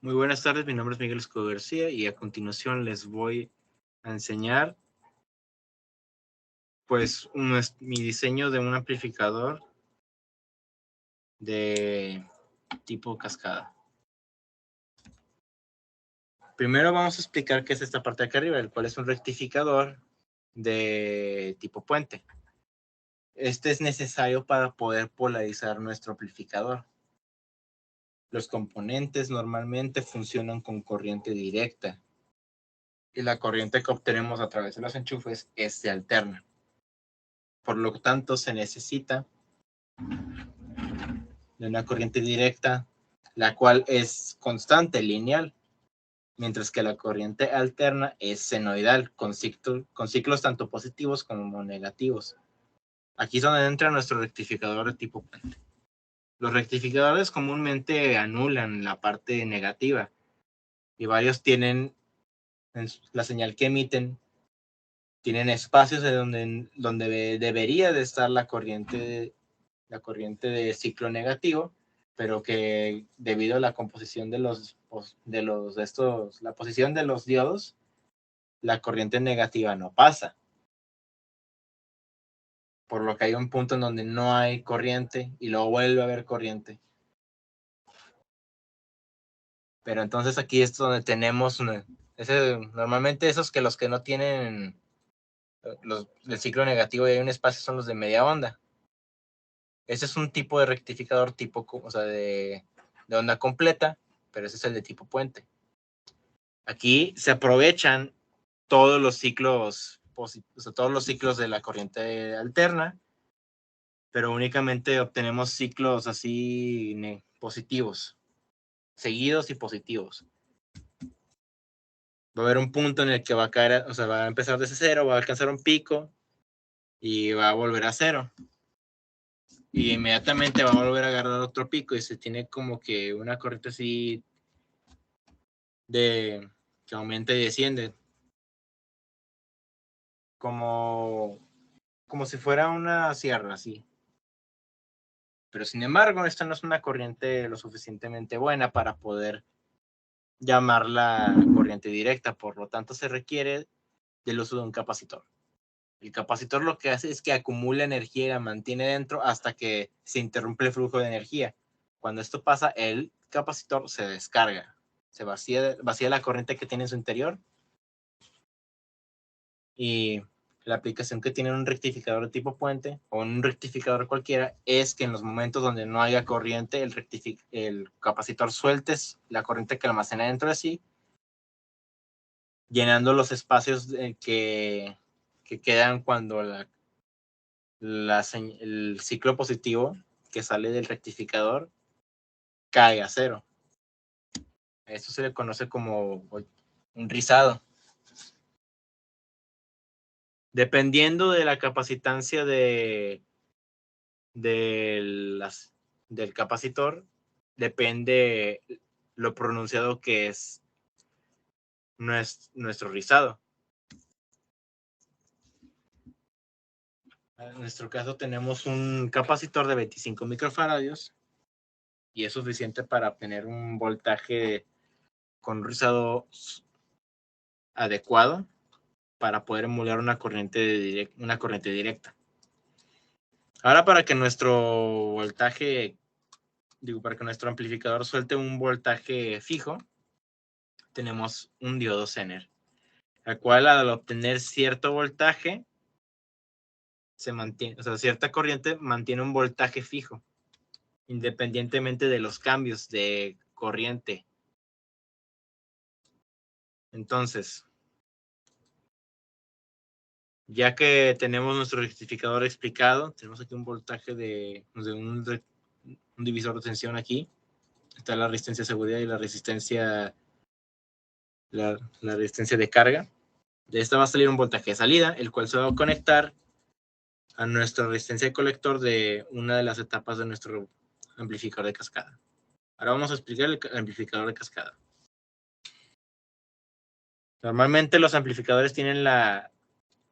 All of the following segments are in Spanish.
Muy buenas tardes, mi nombre es Miguel Escobar García y a continuación les voy a enseñar pues mi diseño de un amplificador de tipo cascada. Primero vamos a explicar qué es esta parte de acá arriba, el cual es un rectificador de tipo puente. Este es necesario para poder polarizar nuestro amplificador. Los componentes normalmente funcionan con corriente directa y la corriente que obtenemos a través de los enchufes es de alterna. Por lo tanto, se necesita de una corriente directa, la cual es constante, lineal, mientras que la corriente alterna es senoidal, con ciclos tanto positivos como negativos. Aquí es donde entra nuestro rectificador de tipo puente. Los rectificadores comúnmente anulan la parte negativa y varios tienen la señal que emiten, tienen espacios de donde debería de estar la corriente de ciclo negativo, pero que debido a la composición la posición de los diodos, la corriente negativa no pasa. Por lo que hay un punto en donde no hay corriente y luego vuelve a haber corriente. Pero entonces aquí es donde tenemos normalmente los que no tienen el ciclo negativo y hay un espacio son los de media onda. Ese es un tipo de rectificador de onda completa, pero ese es el de tipo puente. Aquí se aprovechan todos los ciclos, todos los ciclos de la corriente alterna, pero únicamente obtenemos ciclos así positivos, seguidos y positivos. Va a haber un punto en el que va a caer, va a empezar desde cero, va a alcanzar un pico y va a volver a cero. Y inmediatamente va a volver a agarrar otro pico y se tiene como que una corriente así que aumenta y desciende. Como si fuera una sierra, así. Pero sin embargo, esta no es una corriente lo suficientemente buena para poder llamarla corriente directa, por lo tanto se requiere del uso de un capacitor. El capacitor lo que hace es que acumula energía y la mantiene dentro hasta que se interrumpe el flujo de energía. Cuando esto pasa, el capacitor se descarga, se vacía la corriente que tiene en su interior y la aplicación que tiene un rectificador de tipo puente o un rectificador cualquiera es que en los momentos donde no haya corriente, el capacitor sueltes la corriente que almacena dentro de sí, llenando los espacios que quedan cuando el ciclo positivo que sale del rectificador cae a cero. Esto se le conoce como un rizado. Dependiendo de la capacitancia del capacitor, depende lo pronunciado que es nuestro rizado. En nuestro caso tenemos un capacitor de 25 microfaradios y es suficiente para obtener un voltaje con un rizado adecuado para poder emular una corriente directa. Ahora para que nuestro amplificador suelte un voltaje fijo, tenemos un diodo Zener, el cual al obtener cierto voltaje se mantiene, cierta corriente mantiene un voltaje fijo, independientemente de los cambios de corriente. Entonces, ya que tenemos nuestro rectificador explicado, tenemos aquí un voltaje de un divisor de tensión aquí. Está la resistencia de seguridad y la resistencia de carga. De esta va a salir un voltaje de salida, el cual se va a conectar a nuestra resistencia de colector de una de las etapas de nuestro amplificador de cascada. Ahora vamos a explicar el amplificador de cascada. Normalmente los amplificadores tienen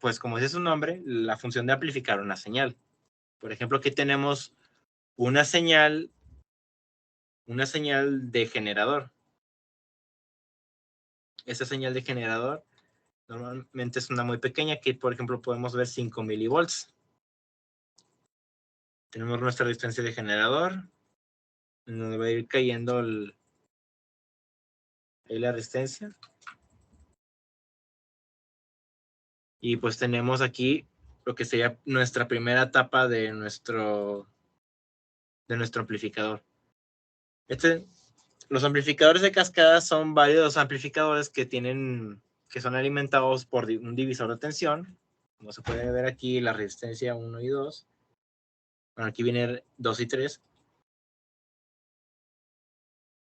pues como dice su nombre, la función de amplificar una señal. Por ejemplo, aquí tenemos una señal de generador. esa señal de generador normalmente es una muy pequeña, que por ejemplo podemos ver 5 milivolts. Tenemos nuestra resistencia de generador, donde va a ir cayendo ahí la resistencia. Y pues tenemos aquí lo que sería nuestra primera etapa de nuestro amplificador. Los amplificadores de cascada son varios amplificadores que son alimentados por un divisor de tensión. Como se puede ver aquí, la resistencia 1 y 2. Bueno, aquí viene 2 y 3.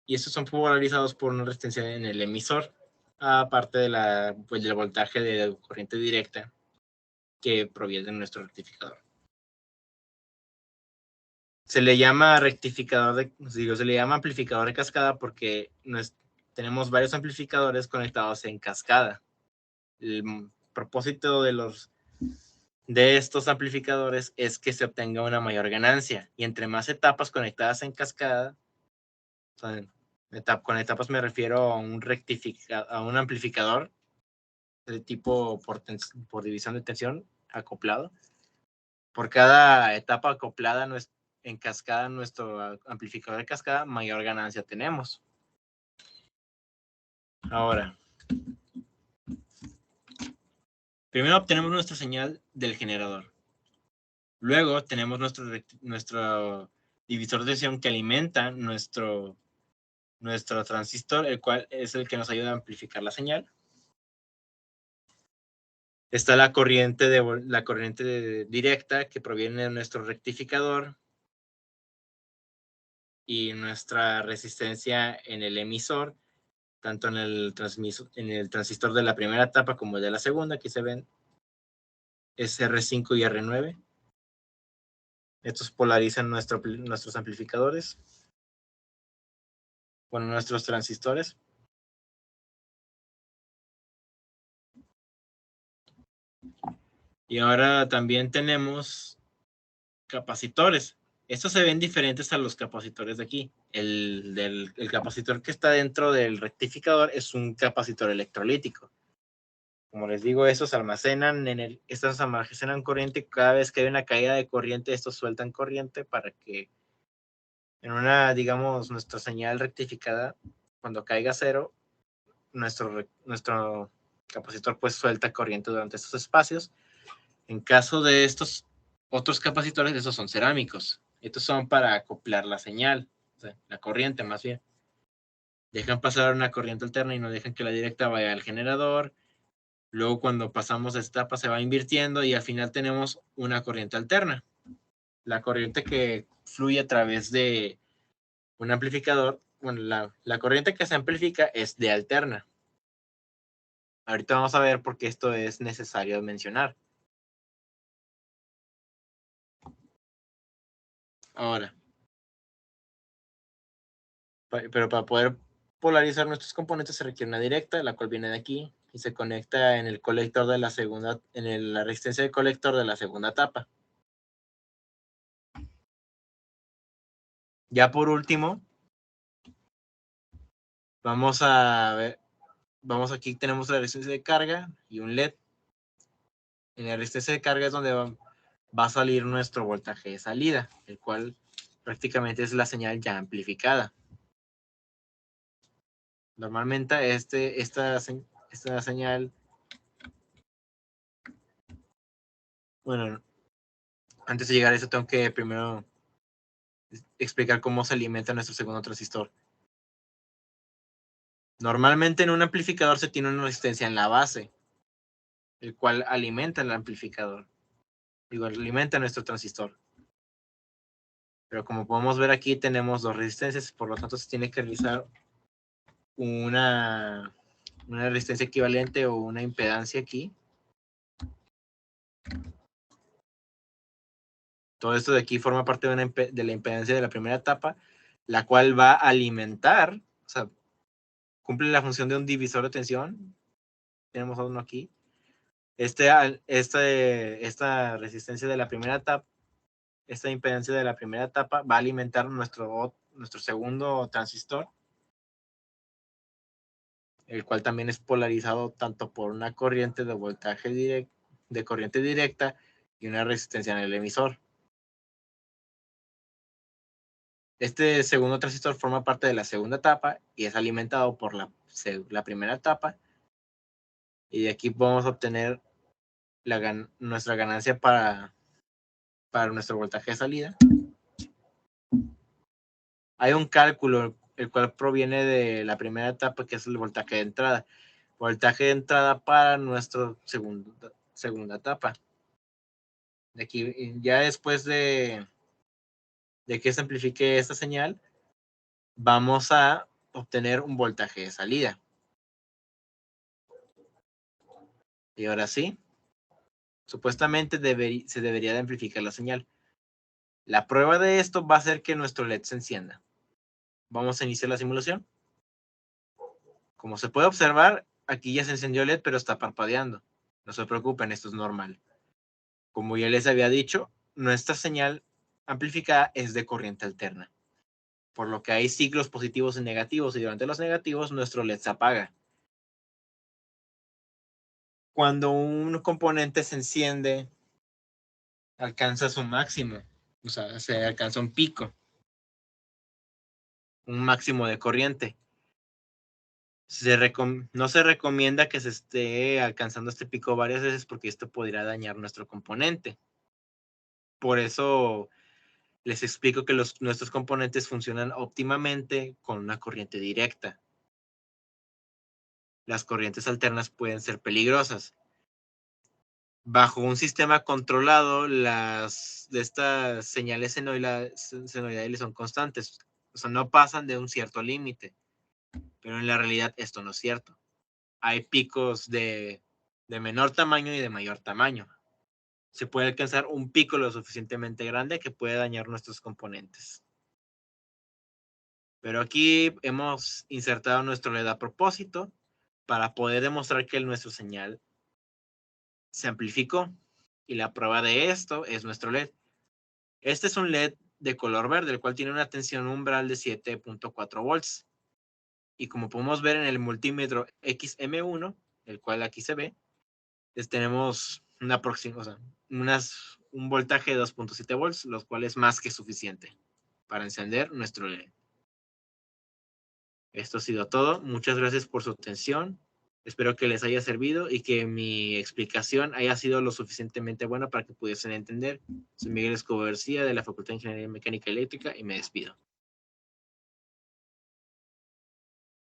Y estos son polarizados por una resistencia en el emisor, aparte del voltaje de corriente directa que proviene de nuestro rectificador. Se le llama se le llama amplificador de cascada porque tenemos varios amplificadores conectados en cascada. El propósito de estos amplificadores es que se obtenga una mayor ganancia, y entre más etapas conectadas en cascada, con etapas me refiero a un amplificador de tipo por división de tensión acoplado. Por cada etapa acoplada en cascada, nuestro amplificador de cascada, mayor ganancia tenemos. Ahora, primero obtenemos nuestra señal del generador. Luego tenemos nuestro divisor de tensión que alimenta nuestro transistor, el cual es el que nos ayuda a amplificar la señal. Está la corriente directa que proviene de nuestro rectificador y nuestra resistencia en el emisor, tanto en el transistor de la primera etapa como el de la segunda. Aquí se ven, es R5 y R9. Estos polarizan nuestros amplificadores, bueno, nuestros transistores. Y ahora también tenemos capacitores. Estos se ven diferentes a los capacitores de aquí. El capacitor que está dentro del rectificador es un capacitor electrolítico. Como les digo, estos almacenan corriente. Cada vez que hay una caída de corriente, estos sueltan corriente para que digamos, nuestra señal rectificada, cuando caiga cero, nuestro capacitor pues suelta corriente durante estos espacios. En caso de estos otros capacitores, estos son cerámicos. Estos son para acoplar la señal, o sea, la corriente más bien. Dejan pasar una corriente alterna y no dejan que la directa vaya al generador. Luego cuando pasamos a esta etapa se va invirtiendo y al final tenemos una corriente alterna. La corriente que fluye a través de un amplificador, bueno, la corriente que se amplifica es de alterna. Ahorita vamos a ver por qué esto es necesario mencionar. Ahora, pero para poder polarizar nuestros componentes se requiere una directa, la cual viene de aquí y se conecta en el colector de la segunda, la resistencia del colector de la segunda etapa. Ya por último, vamos a ver, aquí tenemos la resistencia de carga y un LED. En la resistencia de carga es donde va a salir nuestro voltaje de salida, el cual prácticamente es la señal ya amplificada. Normalmente esta señal, bueno, antes de llegar a eso tengo que primero explicar cómo se alimenta nuestro segundo transistor. Normalmente en un amplificador se tiene una resistencia en la base, el cual alimenta el amplificador, alimenta nuestro transistor. Pero como podemos ver aquí tenemos dos resistencias, por lo tanto se tiene que realizar una resistencia equivalente o una impedancia aquí. Todo esto de aquí forma parte de la impedancia de la primera etapa, la cual va a alimentar, o sea, cumple la función de un divisor de tensión. Tenemos uno aquí. Esta resistencia de la primera etapa, esta impedancia de la primera etapa va a alimentar nuestro segundo transistor, el cual también es polarizado tanto por una corriente de voltaje de corriente directa y una resistencia en el emisor. Este segundo transistor forma parte de la segunda etapa y es alimentado por la primera etapa. Y de aquí podemos obtener nuestra ganancia para nuestro voltaje de salida. Hay un cálculo, el cual proviene de la primera etapa, que es el voltaje de entrada. Voltaje de entrada para nuestra segunda etapa. De aquí, ya después de que se amplifique esta señal, vamos a obtener un voltaje de salida. Y ahora sí, supuestamente se debería de amplificar la señal. La prueba de esto va a ser que nuestro LED se encienda. Vamos a iniciar la simulación. Como se puede observar, aquí ya se encendió el LED, pero está parpadeando. No se preocupen, esto es normal. Como ya les había dicho, nuestra señal amplificada es de corriente alterna, por lo que hay ciclos positivos y negativos, y durante los negativos nuestro LED se apaga. Cuando un componente se enciende, alcanza su máximo, o sea, se alcanza un pico, un máximo de corriente. No se recomienda que se esté alcanzando este pico varias veces porque esto podría dañar nuestro componente. Por eso les explico que nuestros componentes funcionan óptimamente con una corriente directa. Las corrientes alternas pueden ser peligrosas. Bajo un sistema controlado, las de estas señales senoidales son constantes, o sea, no pasan de un cierto límite, pero en la realidad esto no es cierto. Hay picos de menor tamaño y de mayor tamaño. Se puede alcanzar un pico lo suficientemente grande que puede dañar nuestros componentes. Pero aquí hemos insertado nuestro LED a propósito para poder demostrar que nuestra señal se amplificó. Y la prueba de esto es nuestro LED. Este es un LED de color verde, el cual tiene una tensión umbral de 7.4 volts. Y como podemos ver en el multímetro XM1, el cual aquí se ve, tenemos un voltaje de 2.7 volts, lo cual es más que suficiente para encender nuestro LED. Esto ha sido todo. Muchas gracias por su atención. Espero que les haya servido y que mi explicación haya sido lo suficientemente buena para que pudiesen entender. Soy Miguel Escobar García de la Facultad de Ingeniería Mecánica y Eléctrica y me despido.